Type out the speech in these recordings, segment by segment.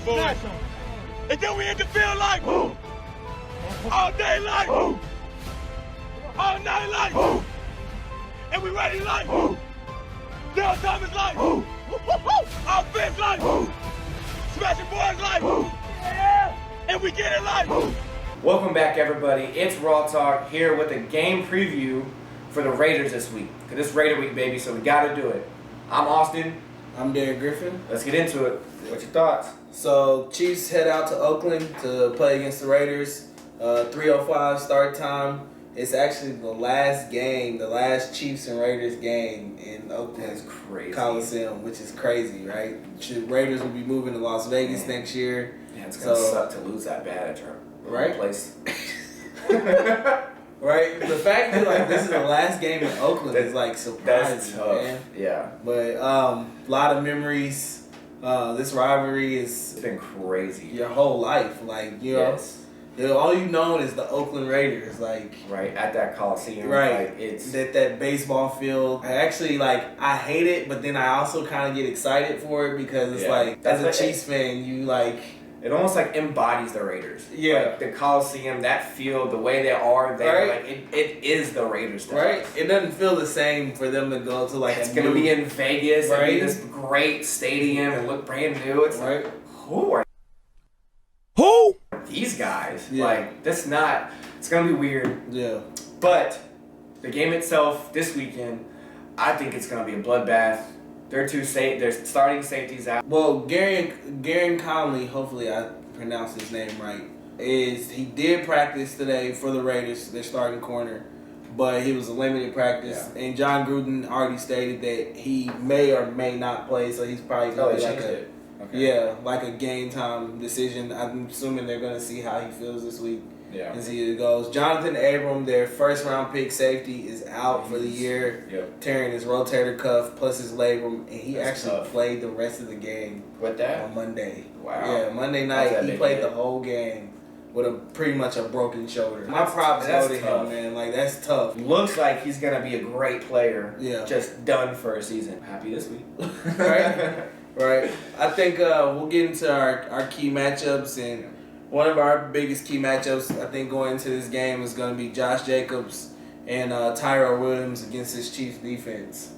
boys. And then we hit the field like, all day like, all night like, and we ready like, Dale Thomas like, offense like, smashing boys like, and we get it like. Welcome back, everybody. It's Raw Talk here with a game preview for the Raiders this week. Because it's Raider week, baby, so we got to do it. I'm Austin. I'm Derek Griffin. Let's get into it. What's your thoughts? So, Chiefs head out to Oakland to play against the Raiders. 3:05 start time. It's actually the last game, the last Chiefs and Raiders game in Oakland. That's crazy. Coliseum, which is crazy, right? Raiders will be moving to Las Vegas next year. Yeah, it's going to suck to lose that bad at your place. Right? The fact that this is the last game in Oakland is surprising. That's tough. Man. Yeah. But a lot of memories. This rivalry It's been crazy. your whole life. Yes. All you know is the Oakland Raiders. Right, at that Coliseum. Right. It's that baseball field. I actually I hate it, but then I also kind of get excited for it because it's as a Chiefs fan, you it almost embodies the Raiders. Yeah. The Coliseum, that field, the way they are there, Right. It is the Raiders. Right. It doesn't feel the same for them to go to it's gonna be in Vegas and Right. be this great stadium and look brand new. It's right. Who are these guys? Yeah. It's gonna be weird. Yeah. But the game itself this weekend, I think it's gonna be a bloodbath. They're starting safeties out. Well, Garen Conley, hopefully I pronounced his name right, he did practice today for the Raiders, their starting corner, but he was a limited practice. Yeah. And John Gruden already stated that he may or may not play, so he's probably going to be a game time decision. I'm assuming they're going to see how he feels this week. Yeah. And see how it goes. Jonathan Abram, their first round pick safety, is out for the year, tearing his rotator cuff plus his labrum, and he played the rest of the game With that? on Monday. Wow. Yeah, Monday night he played the whole game with pretty much a broken shoulder. My props go to him, man. That's tough. Looks like he's gonna be a great player. Yeah. Just done for a season. Happy this week. Right. Right. I think we'll get into our key matchups, and one of our biggest key matchups, I think, going into this game is going to be Josh Jacobs and Tyrell Williams against this Chiefs defense.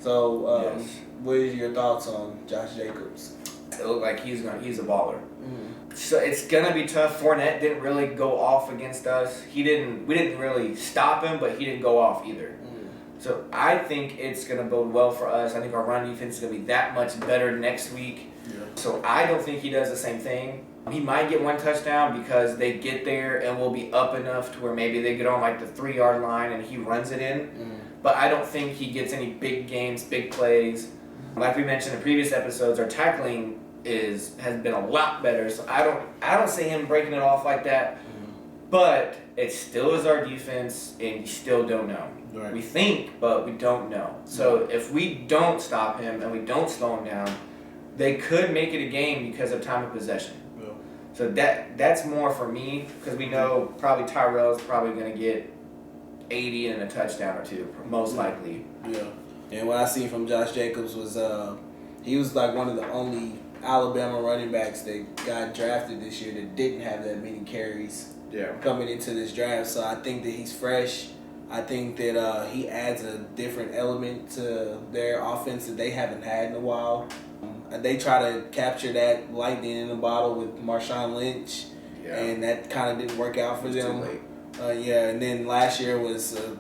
So, what are your thoughts on Josh Jacobs? It looked like he's a baller. Mm-hmm. So it's gonna be tough. Fournette didn't really go off against us. We didn't really stop him, but he didn't go off either. Mm-hmm. So I think it's gonna bode well for us. I think our run defense is gonna be that much better next week. Yeah. So I don't think he does the same thing. He might get one touchdown because they get there and will be up enough to where maybe they get on the 3-yard line and he runs it in. Mm. But I don't think he gets any big games, big plays. Like we mentioned in previous episodes, our tackling has been a lot better. So I don't see him breaking it off like that. Mm. But it still is our defense, and you still don't know. Right. We think, but we don't know. So if we don't stop him and we don't slow him down, they could make it a game because of time of possession. So that's more for me, because we know probably Tyrell's probably going to get 80 and a touchdown or two, most likely. Yeah. And what I seen from Josh Jacobs was he was one of the only Alabama running backs that got drafted this year that didn't have that many carries coming into this draft. So I think that he's fresh. I think that he adds a different element to their offense that they haven't had in a while. They try to capture that lightning in the bottle with Marshawn Lynch, and that kind of didn't work out for them. And then last year was a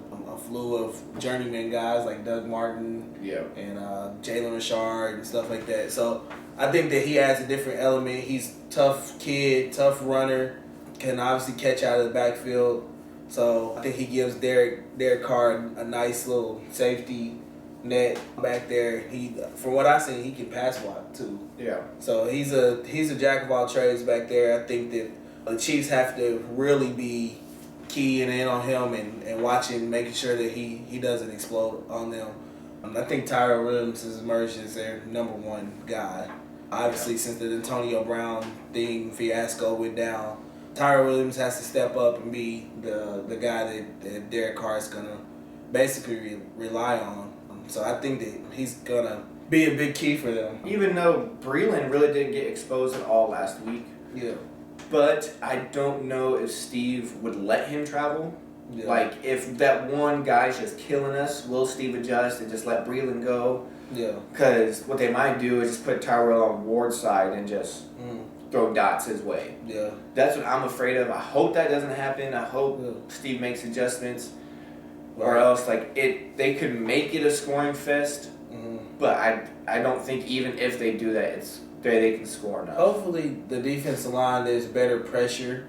slew of journeyman guys like Doug Martin and Jalen Richard and stuff like that. So I think that he adds a different element. He's a tough kid, tough runner, can obviously catch out of the backfield. So I think he gives Derek Carr a nice little safety net back there. From what I've seen, he can pass block too. Yeah. So he's a jack of all trades back there. I think that the Chiefs have to really be keying in on him and watching, making sure that he doesn't explode on them. I think Tyrell Williams has emerged as their number one guy. Obviously, since the Antonio Brown fiasco went down, Tyrell Williams has to step up and be the guy that Derek Carr is gonna basically rely on. So I think that he's gonna be a big key for them. Even though Breland really didn't get exposed at all last week. Yeah. But I don't know if Steve would let him travel. Yeah. Like, if that one guy's just killing us, will Steve adjust and just let Breland go? Yeah. Because what they might do is just put Tyrell on Ward's side and just throw dots his way. Yeah. That's what I'm afraid of. I hope that doesn't happen. I hope Steve makes adjustments. Or else, like, they could make it a scoring fest. But I don't think even if they do that, they can score enough. Hopefully the defensive line, there's better pressure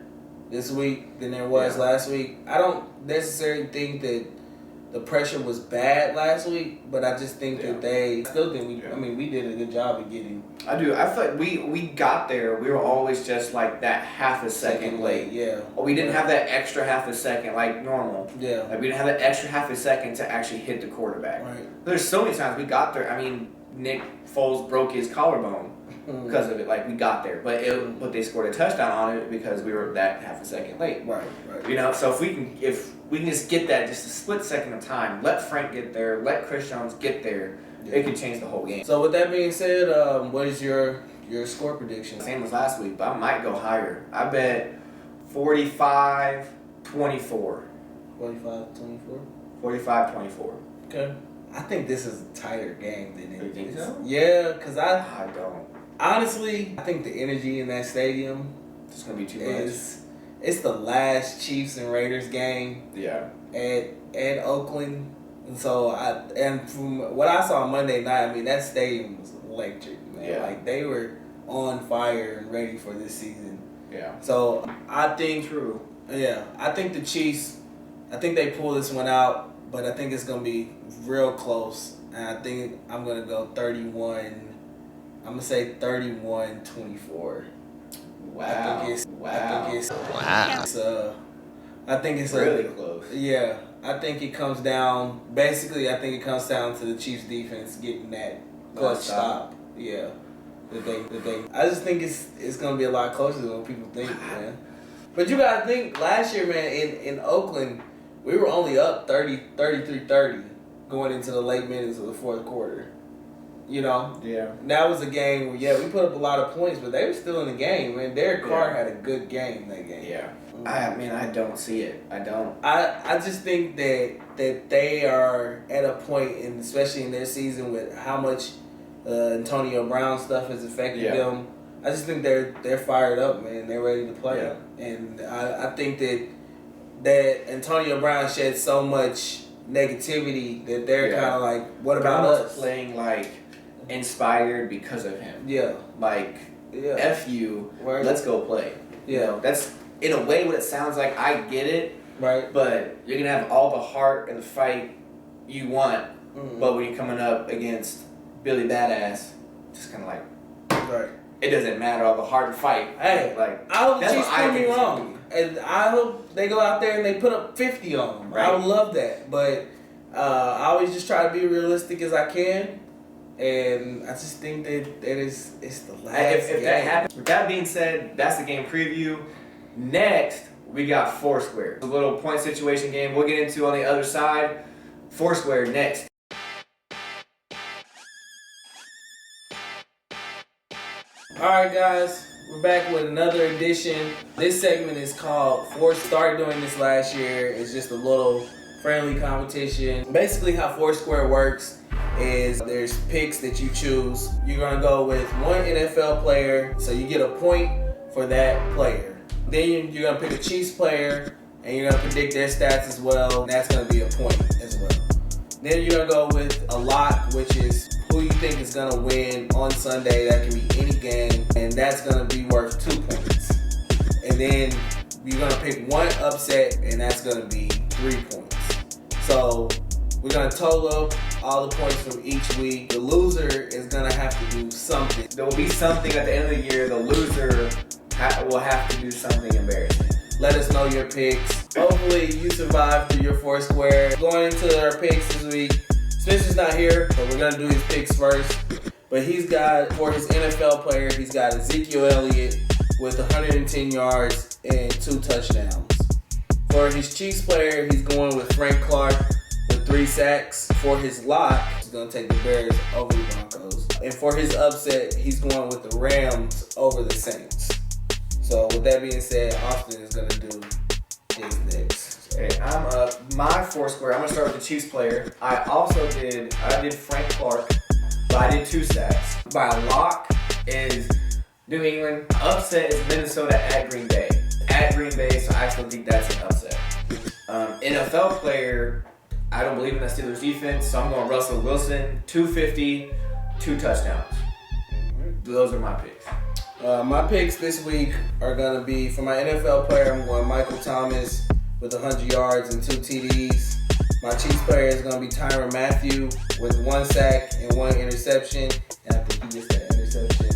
this week than there was last week. I don't necessarily think that the pressure was bad last week, but I just think that we did a good job of getting. I do. I feel like we got there. We were always just like that half a second late. Yeah. Or we didn't have that extra half a second like normal. Yeah. Like we didn't have that extra half a second to actually hit the quarterback. Right. There's so many times we got there. I mean, Nick Foles broke his collarbone because of it. Like we got there, but they scored a touchdown on it because we were that half a second late. Right. You know, so if we can just get that just a split second of time, let Frank get there, let Chris Jones get there, it could change the whole game. So with that being said, what is your score prediction? Same as last week, but I might go higher. I bet 45-24. 45-24? 45-24. Okay. I think this is a tighter game than it You think is. so? Yeah, because I don't. honestly, I think the energy in that stadium It's going to be too much. It's the last Chiefs and Raiders game Yeah. at Oakland. And so from what I saw Monday night, I mean, that stadium was electric, man. Yeah. Like they were on fire and ready for this season. Yeah. So I think True. Yeah, I think the Chiefs, I think they pull this one out, but I think it's going to be real close. And I think I'm going to go 31. I'm going to say 31-24. Wow. I think it's really close. Yeah, I think it comes down. Basically, I think it comes down to the Chiefs' defense getting that clutch stop. Yeah, that they. I just think it's gonna be a lot closer than what people think, man. But you gotta think, last year, man, in Oakland, we were only up 33-30 going into the late minutes of the fourth quarter. You know? Yeah. That was a game where, we put up a lot of points, but they were still in the game, man. Derek Carr had a good game that game. Yeah. I don't see it. I don't. I just think that they are at a point, and especially in their season, with how much Antonio Brown stuff has affected them. I just think they're fired up, man. They're ready to play. Yeah. And I think that Antonio Brown shed so much negativity that they're kind of like, what about us? Playing like inspired because of him. Yeah. Like, F you, Right. let's go play. You know, that's in a way what it sounds like. I get it. Right. But you're going to have all the heart and the fight you want. Mm-hmm. But when you're coming up against Billy Badass, just kind of like, Right. it doesn't matter all the heart and fight. Hey, like, I hope the that's Chiefs what I prove me think it's gonna wrong. And I hope they go out there and they put up 50 on them. Right. I would love that. But I always just try to be realistic as I can. And I just think that it's the last If game. that happens. With that being said, that's the game preview. Next, we got Foursquare. A little point situation game we'll get into on the other side. Foursquare next. Alright guys, we're back with another edition. This segment is called started doing this last year. It's just a little friendly competition. Basically how Foursquare works is there's picks that you choose. You're gonna go with one NFL player, so you get a point for that player. Then you're gonna pick a Chiefs player and you're gonna predict their stats as well, and that's gonna be a point as well. Then you're gonna go with a lock, which is who you think is gonna win on Sunday. That can be any game, and that's gonna be worth 2 points. And then you're gonna pick one upset, and that's gonna be 3 points. So we're gonna total up all the points from each week. The loser is gonna have to do something. There will be something at the end of the year. The loser will have to do something embarrassing. Let us know your picks. Hopefully you survived through your Foursquare. Going into our picks this week, Spencer's not here, but we're gonna do his picks first. But he's got, for his NFL player, he's got Ezekiel Elliott with 110 yards and 2 touchdowns. For his Chiefs player, he's going with Frank Clark with 3 sacks. For his lock, he's gonna take the Bears over the Broncos. And for his upset, he's going with the Rams over the Saints. So with that being said, Austin is going to do his next. Hey, I'm up. My Foursquare, I'm going to start with the Chiefs player. I did Frank Clark, but I did 2 sacks. My lock is New England. Upset is Minnesota at Green Bay. At Green Bay, so I actually think that's an upset. NFL player, I don't believe in the Steelers defense, so I'm going Russell Wilson, 250, 2 touchdowns. Those are my picks. My picks this week are going to be, for my NFL player, I'm going Michael Thomas with 100 yards and 2 TDs. My Chiefs player is going to be Tyrann Mathieu with 1 sack and 1 interception. And I think he gets that interception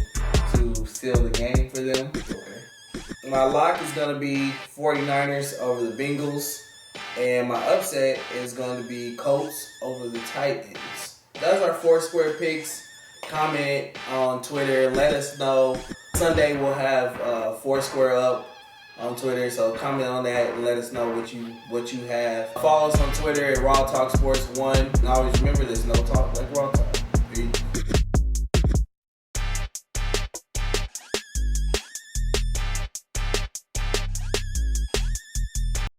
to seal the game for them. Okay. My lock is going to be 49ers over the Bengals. And my upset is going to be Colts over the Titans. That's our Foursquare picks. Comment on Twitter. Let us know. Sunday we'll have Foursquare up on Twitter, so comment on that and let us know what you have. Follow us on Twitter at Raw Talk Sports 1. And always remember, there's no talk like Raw Talk.